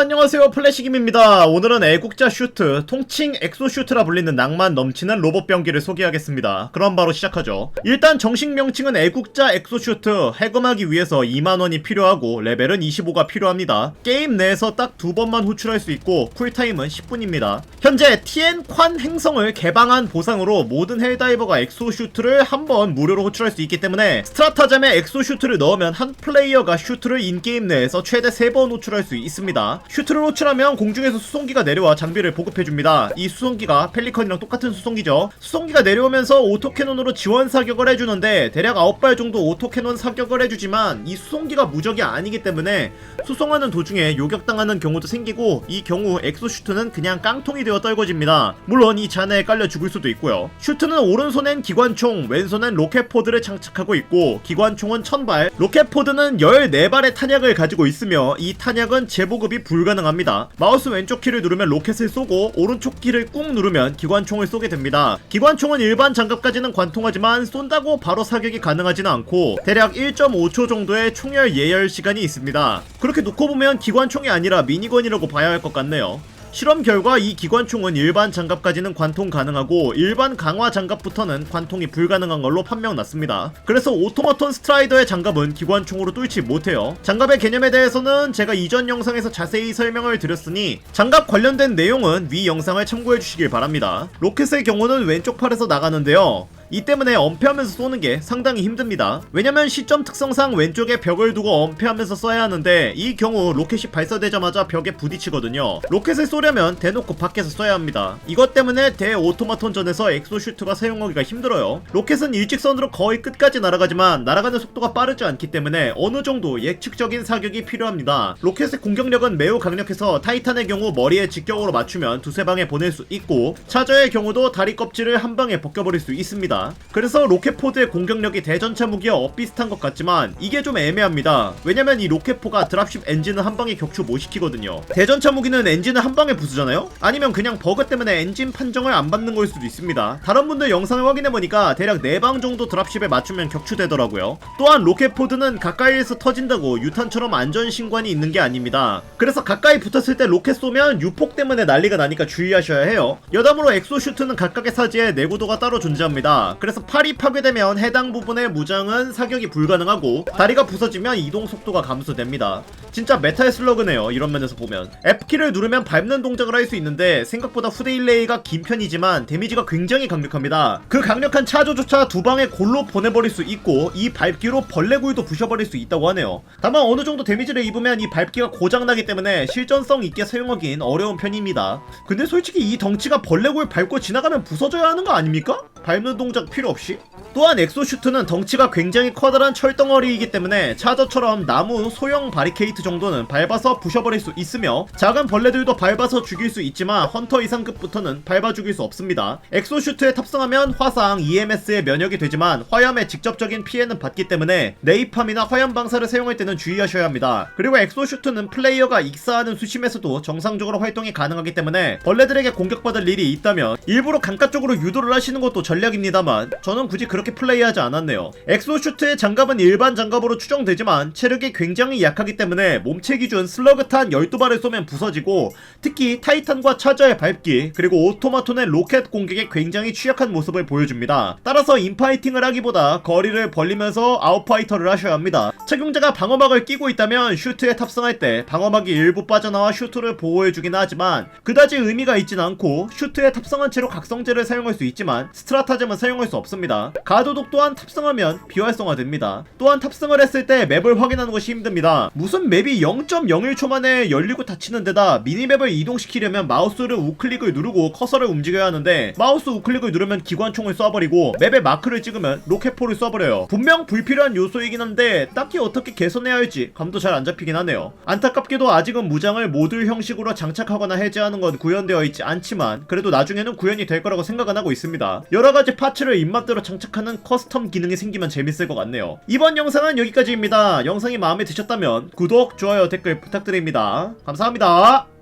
안녕하세요, 플래시김입니다. 오늘은 애국자 슈트, 통칭 엑소슈트라 불리는 낭만 넘치는 로봇 병기를 소개하겠습니다. 그럼 바로 시작하죠. 일단 정식 명칭은 애국자 엑소슈트. 해금하기 위해서 2만원이 필요하고 레벨은 25가 필요합니다. 게임 내에서 딱 2번만 호출할 수 있고 쿨타임은 10분입니다. 현재 TN 콴 행성을 개방한 보상으로 모든 헬다이버가 엑소슈트를 한 번 무료로 호출할 수 있기 때문에 스트라타젬에 엑소슈트를 넣으면 한 플레이어가 슈트를 인게임 내에서 최대 3번 호출할 수 있습니다. 슈트를 호출하면 공중에서 수송기가 내려와 장비를 보급해줍니다. 이 수송기가 펠리컨이랑 똑같은 수송기죠. 수송기가 내려오면서 오토캐논으로 지원 사격을 해주는데 대략 9발 정도 오토캐논 사격을 해주지만 이 수송기가 무적이 아니기 때문에 수송하는 도중에 요격당하는 경우도 생기고, 이 경우 엑소슈트는 그냥 깡통이 되어 떨궈집니다. 물론 이 잔해에 깔려 죽을 수도 있고요. 슈트는 오른손엔 기관총, 왼손엔 로켓포드를 장착하고 있고, 기관총은 1000발, 로켓포드는 14발의 탄약을 가지고 있으며 이 탄약은 재보급이 불가능합니다. 마우스 왼쪽 키를 누르면 로켓을 쏘고 오른쪽 키를 꾹 누르면 기관총을 쏘게 됩니다. 기관총은 일반 장갑까지는 관통하지만 쏜다고 바로 사격이 가능하지는 않고 대략 1.5초 정도의 총열 예열 시간이 있습니다. 그렇게 놓고 보면 기관총이 아니라 미니건이라고 봐야 할 것 같네요. 실험 결과 이 기관총은 일반 장갑까지는 관통 가능하고 일반 강화 장갑부터는 관통이 불가능한 걸로 판명 났습니다. 그래서 오토마톤 스트라이더의 장갑은 기관총으로 뚫지 못해요. 장갑의 개념에 대해서는 제가 이전 영상에서 자세히 설명을 드렸으니 장갑 관련된 내용은 위 영상을 참고해 주시길 바랍니다. 로켓의 경우는 왼쪽 팔에서 나가는데요, 이 때문에 엄폐하면서 쏘는 게 상당히 힘듭니다. 왜냐면 시점 특성상 왼쪽에 벽을 두고 엄폐하면서 쏴야 하는데 이 경우 로켓이 발사되자마자 벽에 부딪히거든요. 로켓을 쏘려면 대놓고 밖에서 쏴야 합니다. 이것 때문에 대오토마톤전에서 엑소슈트가 사용하기가 힘들어요. 로켓은 일직선으로 거의 끝까지 날아가지만 날아가는 속도가 빠르지 않기 때문에 어느 정도 예측적인 사격이 필요합니다. 로켓의 공격력은 매우 강력해서 타이탄의 경우 머리에 직격으로 맞추면 두세 방에 보낼 수 있고, 차저의 경우도 다리 껍질을 한 방에 벗겨버릴 수 있습니다. 그래서 로켓포드의 공격력이 대전차 무기와 엇비슷한 것 같지만 이게 좀 애매합니다. 왜냐면 이 로켓포가 드랍십 엔진을 한 방에 격추 못 시키거든요. 대전차 무기는 엔진을 한 방에 부수잖아요? 아니면 그냥 버그 때문에 엔진 판정을 안 받는 걸 수도 있습니다. 다른 분들 영상을 확인해보니까 대략 4방 정도 드랍십에 맞추면 격추되더라고요. 또한 로켓포드는 가까이에서 터진다고 유탄처럼 안전신관이 있는 게 아닙니다. 그래서 가까이 붙었을 때 로켓 쏘면 유폭 때문에 난리가 나니까 주의하셔야 해요. 여담으로 엑소슈트는 각각의 사지에 내구도가 따로 존재합니다. 그래서 팔이 파괴되면 해당 부분의 무장은 사격이 불가능하고, 다리가 부서지면 이동 속도가 감소됩니다. 진짜 메탈 슬러그네요, 이런 면에서 보면. F키를 누르면 밟는 동작을 할 수 있는데 생각보다 후데일레이가 긴 편이지만 데미지가 굉장히 강력합니다. 그 강력한 차저조차 두 방에 골로 보내버릴 수 있고, 이 밟기로 벌레굴도 부셔버릴 수 있다고 하네요. 다만 어느 정도 데미지를 입으면 이 밟기가 고장나기 때문에 실전성 있게 사용하긴 어려운 편입니다. 근데 솔직히 이 덩치가 벌레굴 밟고 지나가면 부서져야 하는 거 아닙니까? 밟는 동작 필요 없이? 또한 엑소슈트는 덩치가 굉장히 커다란 철덩어리이기 때문에 차저처럼 나무 소형 바리케이트 정도는 밟아서 부셔버릴 수 있으며, 작은 벌레들도 밟아서 죽일 수 있지만 헌터 이상급부터는 밟아 죽일 수 없습니다. 엑소슈트에 탑승하면 화상, EMS에 면역이 되지만 화염에 직접적인 피해는 받기 때문에 네이팜이나 화염 방사를 사용할 때는 주의하셔야 합니다. 그리고 엑소슈트는 플레이어가 익사하는 수심에서도 정상적으로 활동이 가능하기 때문에 벌레들에게 공격받을 일이 있다면 일부러 강가 쪽으로 유도를 하시는 것도 전략입니다만 저는 굳이 그렇게 플레이하지 않았네요. 엑소슈트의 장갑은 일반 장갑으로 추정되지만 체력이 굉장히 약하기 때문에 몸체 기준 슬러그탄 12발을 쏘면 부서지고, 특히 타이탄과 차저의 밟기 그리고 오토마톤의 로켓 공격에 굉장히 취약한 모습을 보여줍니다. 따라서 인파이팅을 하기보다 거리를 벌리면서 아웃파이터를 하셔야 합니다. 착용자가 방어막을 끼고 있다면 슈트에 탑승할 때 방어막이 일부 빠져나와 슈트를 보호해주긴 하지만 그다지 의미가 있진 않고, 슈트에 탑승한 채로 각성제를 사용할 수 있지만 스트라타젬은 사용할 수 없습니다. 가도독 또한 탑승하면 비활성화됩니다. 또한 탑승을 했을 때 맵을 확인하는 것이 힘듭니다. 무슨 맵이 0.01초 만에 열리고 닫히는 데다 미니맵을 이동시키려면 마우스를 우클릭을 누르고 커서를 움직여야 하는데 마우스 우클릭을 누르면 기관총을 쏴버리고 맵에 마크를 찍으면 로켓포를 쏴버려요. 분명 불필요한 요소이긴 한데 딱히 어떻게 개선해야 할지 감도 잘 안 잡히긴 하네요. 안타깝게도 아직은 무장을 모듈 형식으로 장착하거나 해제하는 건 구현되어 있지 않지만 그래도 나중에는 구현이 될 거라고 생각은 하고 있습니다. 여러가지 파츠를 입맛대로 장착하는 커스텀 기능이 생기면 재밌을 것 같네요. 이번 영상은 여기까지입니다. 영상이 마음에 드셨다면 구독, 좋아요, 댓글 부탁드립니다. 감사합니다.